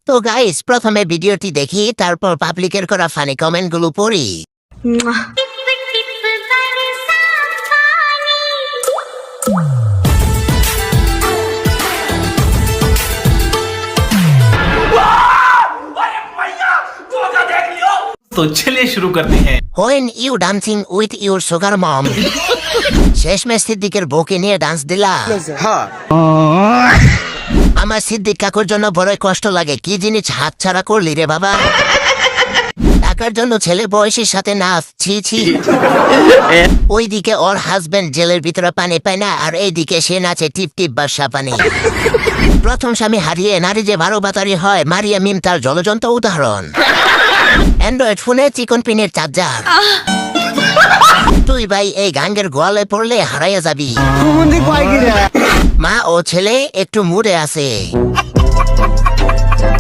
তো গাইস প্রথমে ভিডিওটি দেখি, তারপর পাবলিকের করা ফানি কমেন্টগুলো পড়ি। तो चलिए शुरू करते हैं। When you dancing with your sugar mom, শেষমেশ সিদ্দিকের বউকে নিয়ে ডান্স দিলা। আমার সিদ্দিক কাকুর জন্য বড়ই কষ্ট লাগে, কি জিনিস হাত ছাড়া করলি রে বাবা। টাকার জন্য ছেলে বয়সের সাথে নাচ, ছি ছি। ওইদিকে ওর হাজবেন্ড জেলের ভিতরে পানি পায় না, আর এইদিকে সে নাচে টিপ টিপ বাসা পানি। প্রথম স্বামী হারিয়ে নারী যে 12 বাতারি হয়, মারিয়া মিম তার জলজন্ত উদাহরণ। অ্যান্ড্রয়েড ফোনে চিকন পিনের চার্জার। তুই ভাই এই গাঙ্গের গোয়ালে পড়লে হারাইয়া যাবি। মা ও ছেলে একটু মুডে আছে।